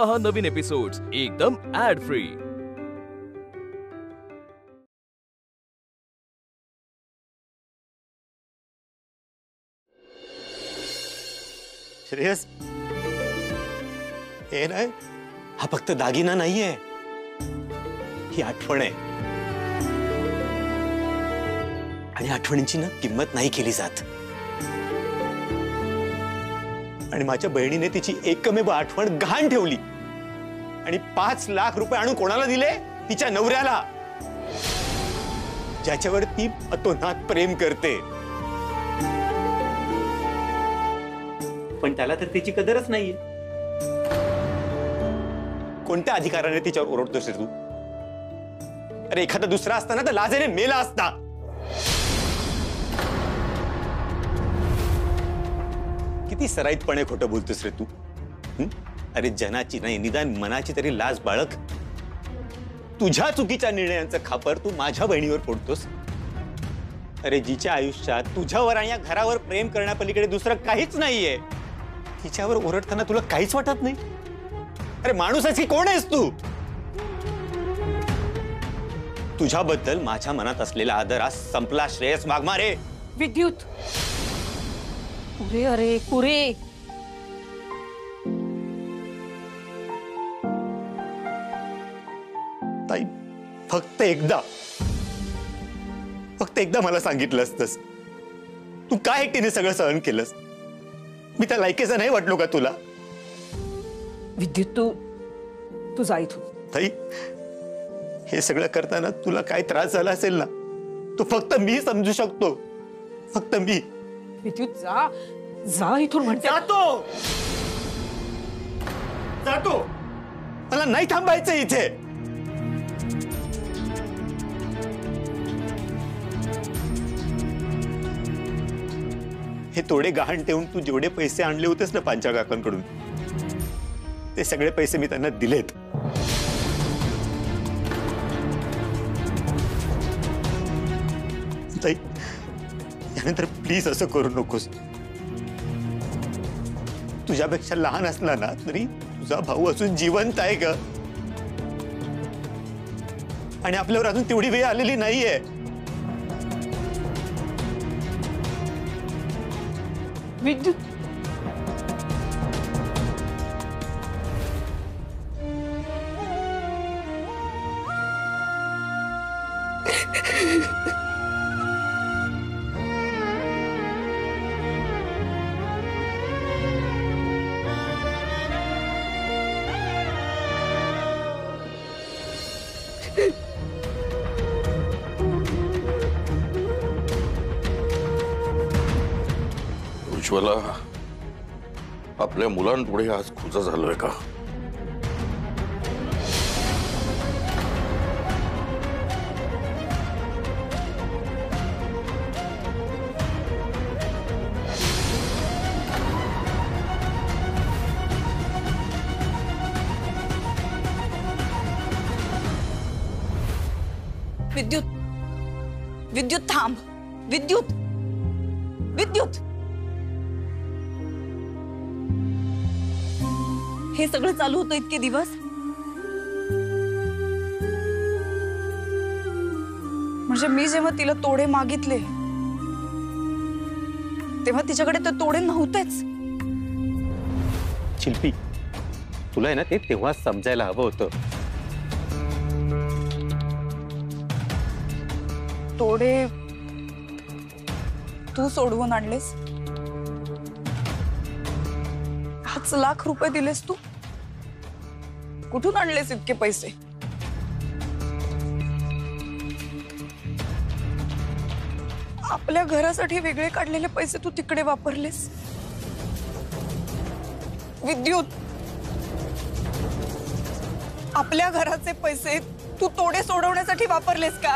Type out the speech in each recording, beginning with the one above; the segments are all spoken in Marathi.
पहा नवीन एपिसोड्स एकदम ऍड फ्री। श्रेयस, हे नाही, हा फक्त दागिना नाहीये, ही आठवण आहे आणि आठवणींची ना किंमत नाही केली जात। आणि माझ्या बहिणीने तिची एकमेव आठवण गहाण ठेवली आणि 5 लाख रुपये आणून कोणाला दिले? तिच्या नवऱ्याला, ज्याच्यावर ती अतोनात प्रेम करते, पण त्याला तर तिची कदरच नाहीये। कोणत्या अधिकाराने तिच्यावर ओरडतोस तू? अरे एखादा दुसरा असता ना तर लाजेने मेला असता। किती सराईतपणे खोटं बोलतोस रे तू? अरे जनाची नाही, निदान मनाची तरी लाज बाळग। तुझ्या चुकीच्या निर्णयांचं खापर तू माझ्या बहिणीवर फोडतोस। अरे जिच्या आयुष्यात तुझ्यावर आणि या घरावर प्रेम करण्यापलीकडे दुसरं काहीच नाहीये, तिच्यावर ओरडताना तुला काहीच वाटत नाही? अरे माणूसाची कोण आहेस तू? तुझ्याबद्दल माझ्या मनात असलेला आदर आज संपला श्रेयस वाघमारे। विद्युत, पुरे अरे पुरे। ताई, फक्त एकदा मला सांगितलं असतंस, तू काय एकटीने सगळं सहन केलंस? मी त्या लायकीचा नाही वाटलो का तुला? विद्युत, तू जा इथून। ताई, हे सगळं करताना तुला काय त्रास झाला असेल ना, तो फक्त मी समजू शकतो, फक्त मी। विद्युत, जा जा इथून म्हणते। जातो, मला नाही थांबायचं इथे। हे तोडे गहाण ठेवून तू जेवढे पैसे आणले होतेस ना पांच्या काकांकडून, ते सगळे पैसे मी त्यांना दिलेत। ताई, यानंतर प्लीज असं करू नकोस। तुझ्यापेक्षा लहान असला ना तरी तुझा भाऊ अजून जिवंत आहे ग, आणि आपल्यावर अजून तेवढी वेळ आलेली नाहीये। विद्युत, उज्ज्वला, आपल्या मुलांपुढे आज खुजा झालोय का? विद्युत, विद्युत थांब। विद्युत, विद्युत, हे सगळं चालू होतं इतके दिवस? म्हणजे मी जेव्हा तिला तोडे मागितले तेव्हा तिच्याकडे ते तोडे नव्हतेच। शिल्पी, तुला आहे ना ते तेव्हा समजायला हवं होतं। तोडे तू सोडवून आणलेस? 5 लाख रुपये दिलेस तू? कुठून आणलेस इतके पैसे? आपल्या घरासाठी वेगळे काढलेले पैसे तू तिकडे वापरलेस? विद्युत, आपल्या घराचे पैसे तू तोडे सोडवण्यासाठी वापरलेस का?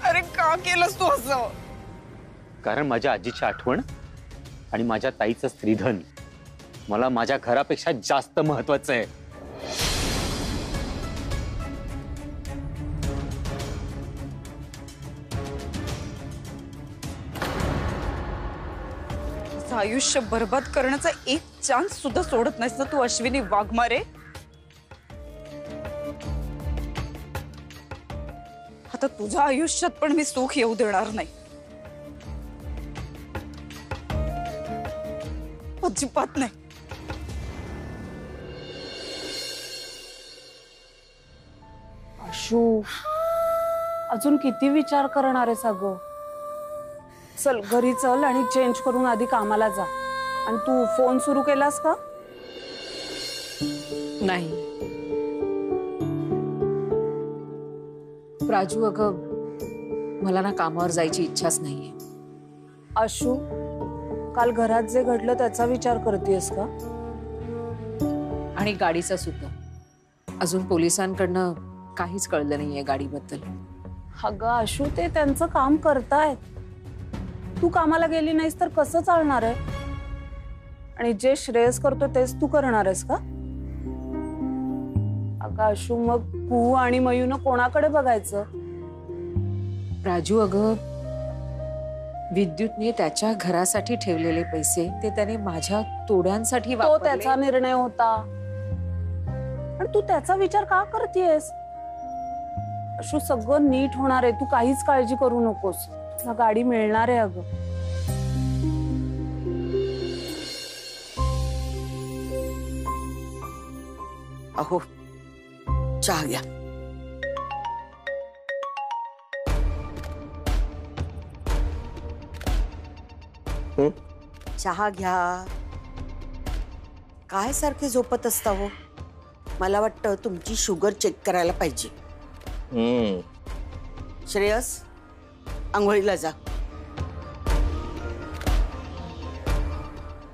अरे का केलंस तू असं? कारण माझ्या आजीची आठवण आणि माझ्या ताईचं स्त्रीधन मला माझ्या घरापेक्षा जास्त महत्त्वाचं आहे। आयुष्य बर्बाद करण्याचा एक चान्स सुद्धा सोडत नाहीस ना तू अश्विनी वाघमारे. आता तुझ्या आयुष्यात पण मी सुख येऊ देणार नाही. अजिबात नाही. आशू, अजून किती विचार करणार आहेस अगं? चल घरी चल आणि चेंज करून आधी कामाला जा. आणि तू फोन सुरू केलास का? नाही. राजू, अगं मला ना कामावर जायची इच्छाच नाहीये. आशू, काल घरात जे घडलं त्याचा विचार करतेस का? आणि गाडीचा सुद्धा. अजून पोलिसांकडनं काहीच कळलं नाहीये गाडीबद्दल. अगं आशू, ते त्यांचं काम करतायत. तू कामाला गेली नाहीस तर कसं चालणार आहे? आणि जे श्रेयस करतो तेच तू करणार आहेस का? अगं आशू, मग तू आणि मयूनं कोणाकडे बघायचं? राजू, अगं विद्युतने त्याच्या घरासाठी ठेवलेले पैसे ते त्याने माझ्या तोड्यांसाठी तो वापरले. त्याचा निर्णय होता. आणि तू त्याचा विचार का करतेस? अशू, सगळं नीट होणार आहे. तू काहीच काळजी करू नकोस. तुला गाडी मिळणार आहे अगं. अहो, चहा घ्या. चहा घ्या. काय सारखे झोपत असता हो? मला वाटतं तुमची शुगर चेक करायला पाहिजे. श्रेयस, आंघोळीला जा.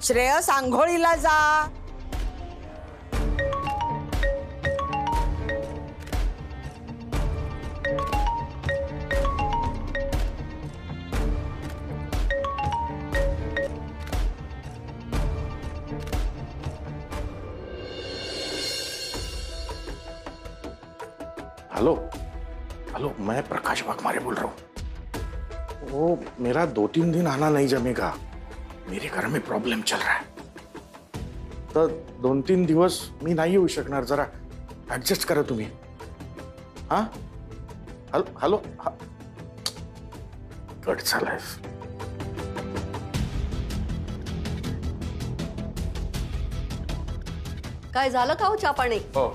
श्रेयस, आंघोळीला जा. हेलो हेलो, मैं प्रकाश वाघमारे बोल रहा हूँ. वो मेरा 2-3 दिन आना नहीं जमेगा. मेरे घर में प्रॉब्लम चल रहा है. तर 2-3 दिवस मी नाही येऊ शकणार. जरा ऍडजस्ट करा तुम्ही. हा, हॅलो हॅलो. कट झालाय. काय झालं का हो चहा पाणी? हो.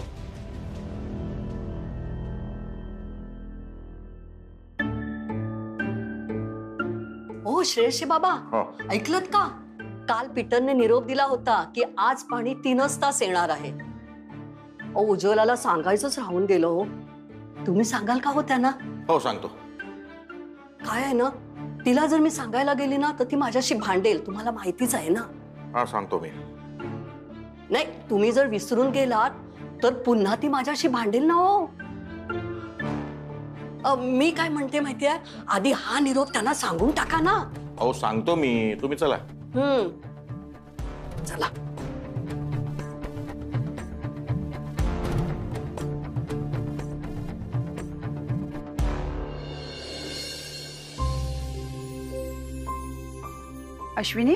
हो श्रेयशी बाबा, हो. ऐकलत का? काल पीटरने निरोप दिला होता की आज पाणी 3 तास येणार आहे. उज्ज्वलाला सांगायचंच राहून गेलो हो. तुम्ही सांगाल का हो त्यांना? हो, सांगतो. काय आहे ना, तिला जर मी सांगायला गेली ना तर ती माझ्याशी भांडेल. तुम्हाला माहितीच आहे ना. हा, सांगतो मी. नाही, तुम्ही जर विसरून गेलात तर पुन्हा ती माझ्याशी भांडेल ना हो. मी काय म्हणते माहितीये, आधी हा निरोप त्यांना सांगून टाका ना. हो, सांगतो मी. तुम्ही चला. चला. अश्विनी,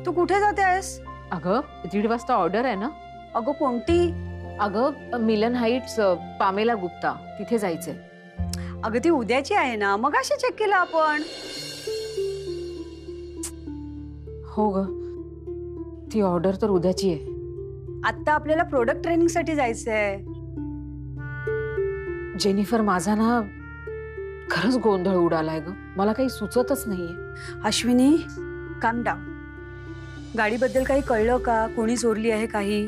तू कुठे जाते आहेस? अगं 1:30 वाजता ऑर्डर आहे ना. अगं कोणती? अगं मिलन हाईट्स, पामेला गुप्ता, तिथे जायचंय. अगं ती उद्याची आहे ना. मग अशी चेक केलं आपण. हो ग, ती ऑर्डर तर उद्याची आहे. आता आपल्याला प्रोडक्ट ट्रेनिंग साठी जायचंय. जेनिफर, माझा ना खरंच गोंधळ उडालाय ग. मला काही सुचतच नाहीये. अश्विनी, काम डाऊन. गाडीबद्दल काही कळलं का? कोणी चोरली आहे काही?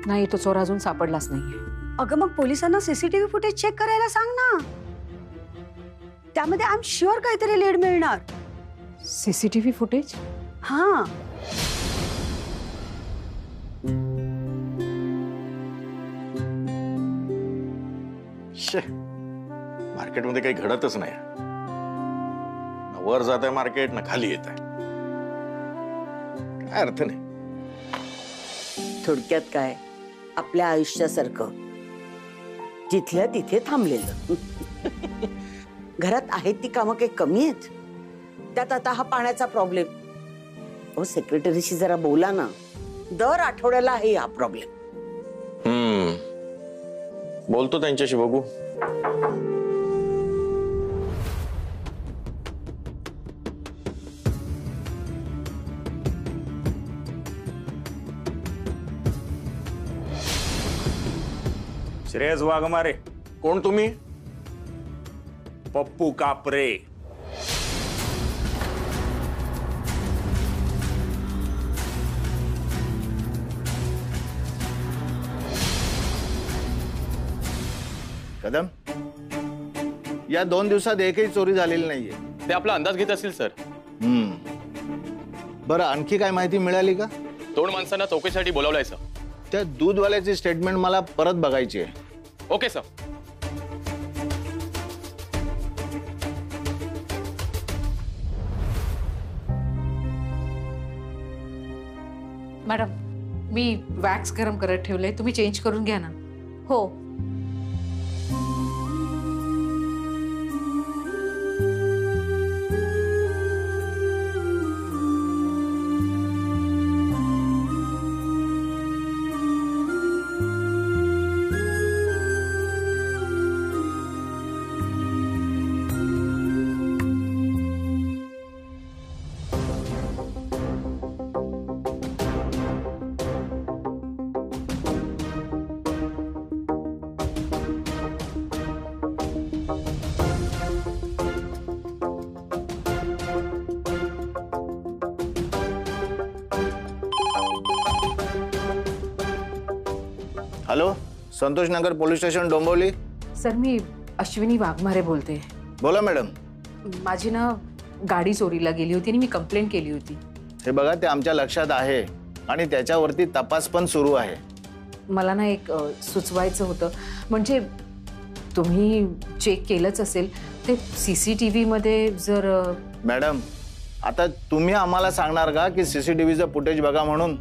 नाही, तो चोर अजून सापडलाच नाहीये. अगं मग पोलिसांना सीसीटीव्ही फुटेज चेक करायला सांग ना. त्यामध्ये आय एम शुअर काहीतरी लीड मिळणार. CCTV footage? हा. मार्केटमध्ये काही घडतच नाही. ना वर जात आहे मार्केट, ना खाली येत आहे. काय अर्थ नाही. थोडक्यात काय, आपल्या आयुष्यासारखं जिथल्या तिथे थांबलेलं. घरात आहेत ती कामं काही कमी आहेत? त्यात आता हा पाण्याचा प्रॉब्लेम. ओ सेक्रेटरीशी जरा बोला ना. दर आठवड्याला आहे हा प्रॉब्लेम. बोलतो त्यांच्याशी, बघू. श्रेयस वाघमारे. कोण तुम्ही? पप्पू कापरे. कदम, या 2 दिवसात एकही चोरी झालेली नाहीये. ते आपला अंदाज घेत असतील सर. बरं, आणखी काय माहिती मिळाली का? 2 माणसांना चौकशीसाठी बोलावलंय सर. त्या दूधवाल्याची स्टेटमेंट मला परत बघायची आहे. Okay sir. मॅडम, मी वॅक्स गरम करत ठेवलंय, तुम्ही चेंज करून घ्या ना. हो. हॅलो, संतोष नगर पोलीस स्टेशन, डोंबिवली. सर, मी अश्विनी वाघमारे बोलते. बोला मॅडम. माझी ना गाडी चोरीला गेली होती आणि मी कंप्लेंट केली होती. हे बघा, ते आमच्या लक्षात आहे आणि त्याच्यावरती तपास पण सुरू आहे. मला ना एक सुचवायचं होतं. म्हणजे तुम्ही चेक केलंच असेल ते CCTV मध्ये. जर मॅडम, आता तुम्ही आम्हाला सांगणार का की CCTVचं फुटेज बघा म्हणून?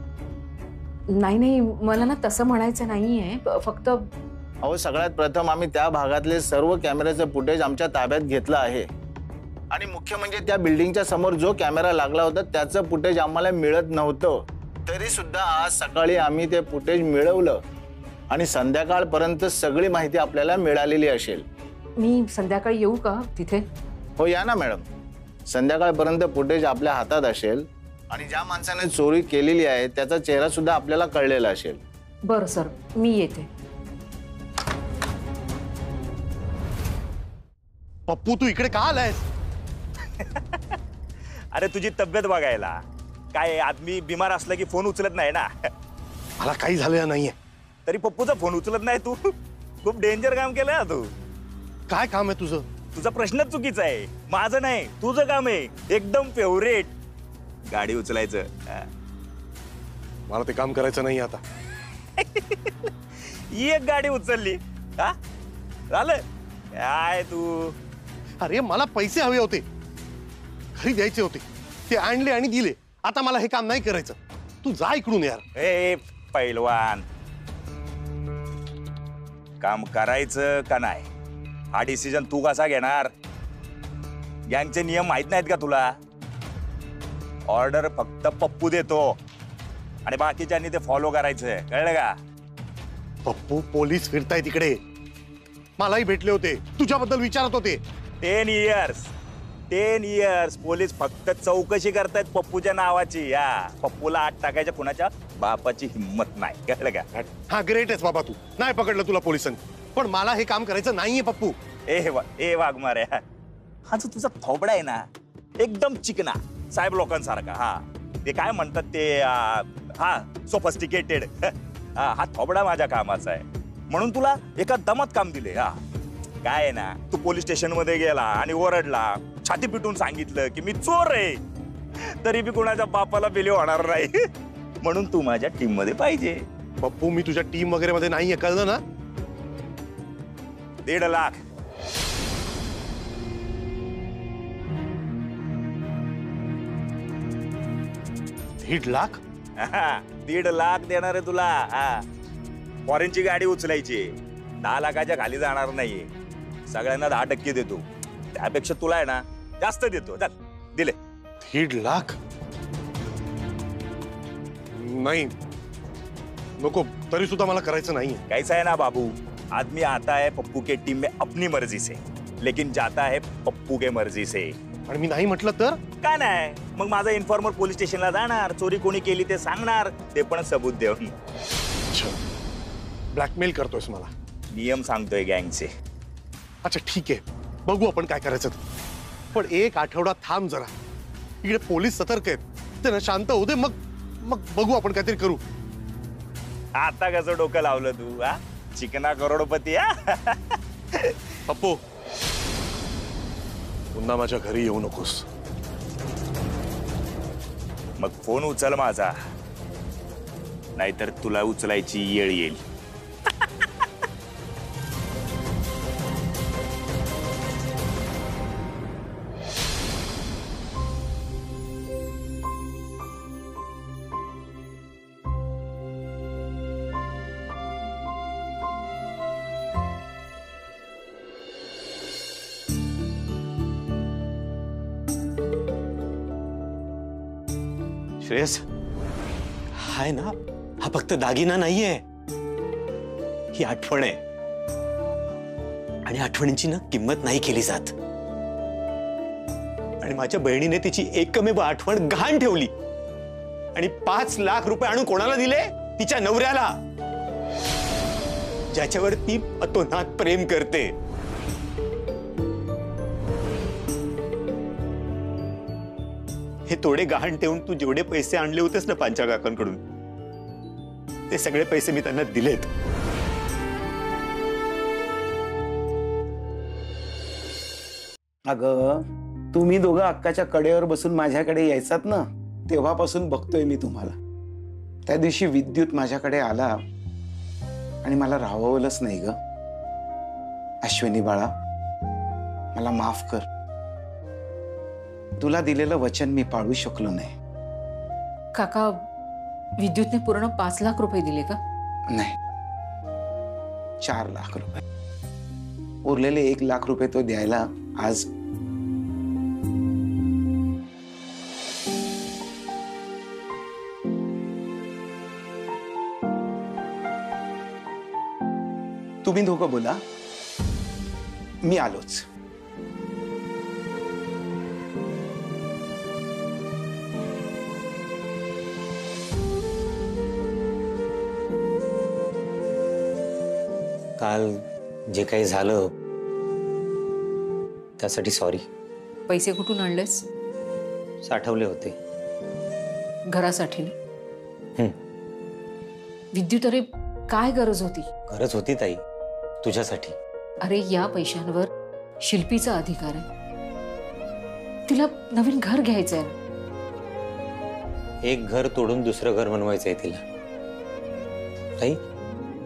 नाही, मला ना तसं म्हणायचं नाहीये. फक्त अहो, सगळ्यात प्रथम आम्ही त्या भागातले सर्व कॅमेऱ्याचं फुटेज आमच्या ताब्यात घेतलं आहे. आणि मुख्य म्हणजे त्या बिल्डिंगच्या समोर जो कॅमेरा लागला होता त्याचं फुटेज आम्हाला मिळत नव्हतं. तरी सुद्धा आज सकाळी आम्ही ते फुटेज मिळवलं आणि संध्याकाळपर्यंत सगळी माहिती आपल्याला मिळालेली असेल. मी संध्याकाळी येऊ का तिथे? हो, या ना मॅडम. संध्याकाळपर्यंत फुटेज आपल्या हातात असेल आणि ज्या माणसाने चोरी केलेली आहे त्याचा चेहरा सुद्धा आपल्याला कळलेला असेल. बरं सर, मी येते. पप्पू, तू इकडे का आलायस? अरे, तुझी तब्येत बघायला. काय आदमी बिमार असला की फोन उचलत नाही ना. मला काही झालेलं नाहीये. तरी पप्पूचा फोन उचलत नाही तू. खूप डेंजर काम केलं ना तू. काय काम आहे तुझं? तुझा प्रश्नच चुकीचा आहे. माझं नाही, तुझं काम आहे. एकदम फेवरेट, गाडी उचलायचं. मला ते काम करायचं नाही आता. एक गाडी उचलली का झालं? काय तू? अरे, मला पैसे हवे होते, घरी द्यायचे होते, ते आणले आणि दिले. आता मला हे काम नाही करायचं. तू जा इकडून यार. ए पैलवान, काम करायचं का नाही हा डिसिजन तू कसा घेणार? गँगचे नियम माहित नाहीत का तुला? ऑर्डर फक्त पप्पू देतो आणि बाकीच्यांनी ते फॉलो करायचं, कळलं का? पप्पू, पोलीस फिरताय तिकडे. मलाही भेटले होते, तुझ्याबद्दल विचारत होते. 10 इयर्स पोलीस फक्त चौकशी करतायत पप्पूच्या नावाची. या पप्पूला आत टाकायच्या कुणाच्या बापाची हिम्मत नाही, कळलं का? हा, ग्रेट आहेस बाबा. तू नाही पकडलं तुला पोलिसांनी, पण मला हे काम करायचं नाहीये पप्पू. ए वाघमारे, हा जो तुझा थोबडा आहे ना, एकदम चिकना साहेब लोकांसारखा. हा, ते काय म्हणतात ते, हा सोफिस्टिकेटेड. हा थोबडा माझ्या कामाचा आहे म्हणून तुला एका दमात काम दिले. हा, काय आहे ना, तू पोलीस स्टेशन मध्ये गेला आणि ओरडला, छाती पिटून सांगितलं की मी चोर आहे, तरी बी कोणाच्या बापाला बिलीव होणार नाही. म्हणून तू माझ्या टीम मध्ये पाहिजे. पप्पू, मी तुझ्या टीम वगैरे मध्ये नाहीये, कळलं ना? 1.5 लाख. $1.5 लाख? 1.5 लाख देणार आहे तुला. हा, फॉरेनची गाडी उचलायची, 10 लाखाच्या खाली जाणार नाहीये. सगळ्यांना 10% देतो, त्यापेक्षा तुला आहे ना जास्त देतो. दिले. 1.5 लाख? नाही नको, तरी सुद्धा मला करायचं नाहीये. कैसा है ना बाबू, आदमी आता है पप्पू के टीम में अपनी मर्जी से, लेकिन जाता है पप्पू के मर्जी से. आणि मी नाही म्हटलं तर? काय नाही, मग माझा इन्फॉर्मर पोलीस स्टेशनला जाणार, चोरी कोणी केली ते सांगणार, ते पण सबूत देऊन. अच्छा, ब्लॅकमेल करतोयस मला? नियम सांगतोय गँगचे. अच्छा ठीक आहे, बघू आपण काय करायचं ते. पण 1 आठवडा थांब जरा. इकडे पोलीस सतर्क आहेत, ते ना शांत होऊ दे, मग बघू आपण काहीतरी करू. आता कसं डोकं लावलं तू? हा, चिकना करोडपती. हा पप्पू, पुन्हा माझ्या घरी येऊ नकोस. मग फोन उचल माझा, नाहीतर तुला उचलायची येळ येईल. श्रेयस, हाय ना, हा फक्त दागिना नाहीये, ही आठवण आहे. आणि आठवणींची ना किंमत नाही केली जात. आणि माझ्या बहिणीने तिची एकमेव आठवण गहाण ठेवली आणि 5 लाख रुपये आणून कोणाला दिले? तिच्या नवऱ्याला, ज्याच्यावर ती अतोनात प्रेम करते. हे तोडे गहाण ठेवून तू जेवढे पैसे आणले होतेस ना पांचा काकांकडून, ते सगळे पैसे मी त्यांना दिलेत. अगं, तुम्ही दोघं अक्काच्या कडेवर बसून माझ्याकडे यायचात ना, तेव्हापासून बघतोय मी तुम्हाला. त्या दिवशी विद्युत माझ्याकडे आला आणि मला राहवलंच नाही ग. अश्विनी बाळा, मला माफ कर. तुला दिलेलं वचन मी पाळू शकलो नाही. काका, विद्युतने पूर्ण 5 लाख रुपये दिले का? नाही, 4 लाख रुपये. उरलेले 1 लाख रुपये तो द्यायला आज तुम्ही दोघं बोला, मी आलोच. काल जे काही झालं त्यासाठी सॉरी. पैसे कुठून आणलेस? साठवले होते घरासाठी ना? विद्युत, अरे काय गरज होती? गरज होती ताई, तुझ्यासाठी. अरे या पैशांवर शिल्पीचा अधिकार आहे. तिला नवीन घर घ्यायचंय. एक घर तोडून दुसरं घर बनवायचंय तिला. ताई,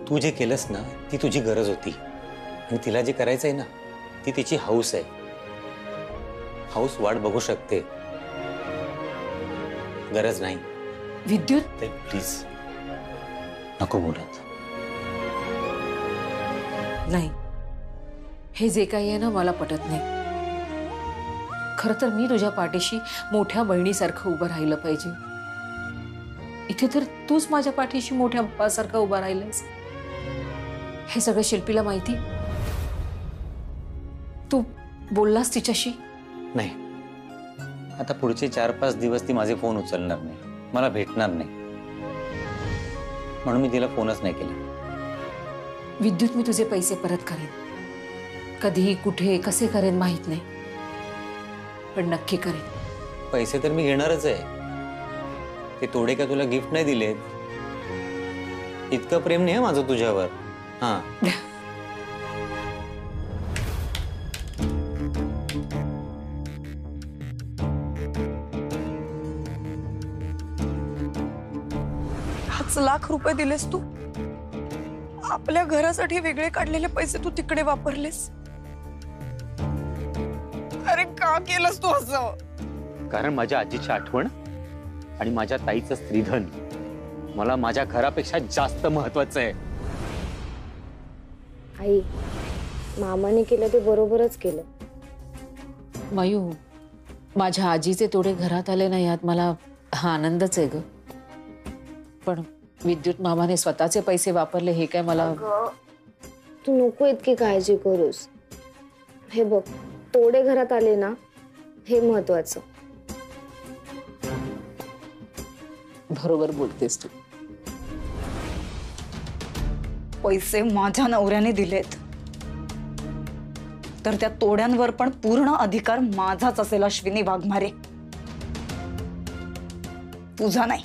तू जे केलंस ना, ती तुझी गरज होती. आणि तिला जे करायचंय ना, ती तिची हौस आहे. हौस वाट बघू शकते, गरज नाही. विद्युत, प्लीज नको बोलत. नाही, हे जे काही आहे ना, मला पटत नाही. खरं तर मी तुझ्या पाठीशी मोठ्या बहिणीसारखं उभं राहिलं पाहिजे. इथे तर तूच माझ्या पाठीशी मोठ्या बापासारखं उभं राहिलंस. हे सगळं शिल्पीला माहिती? तू बोललास तिच्याशी? नाही, आता पुढचे 4-5 दिवस ती माझे फोन उचलणार नाही, मला भेटणार नाही, म्हणून मी तिला फोनच नाही केला. विद्युत, मी तुझे पैसे परत करेन. कधी, कुठे, कसे करेन माहित नाही, पण नक्की करेन. पैसे तर मी घेणारच आहे. ते तोडे का तुला गिफ्ट नाही दिलेत? इतकं प्रेम नाही माझं तुझ्यावर. हा, पाच लाख रुपये दिलेस तू? आपल्या घरासाठी वेगळे काढलेले पैसे तू तिकडे वापरलेस? अरे का केलंस तू असं? कारण माझ्या आजीची आठवण आणि माझ्या ताईचं स्त्रीधन मला माझ्या घरापेक्षा जास्त महत्वाचं आहे. आई, मामाने केलं ते बरोबरच केलं. मयू, माझ्या आजीचे तोडे घरात आले नाही यात मला हा आनंदच आहे ग. पण विद्युत मामाने स्वतःचे पैसे वापरले हे काय मला. तू नको इतकी काळजी करूस. हे बघ, तोडे घरात आले ना, हे महत्वाचं. बरोबर बोलतेस तू. पैसे माझ्या नवऱ्याने दिलेत तर त्या तोड्यांवर पण पूर्ण अधिकार माझाच असेल अश्विनी वाघमारे, तुझा नाही.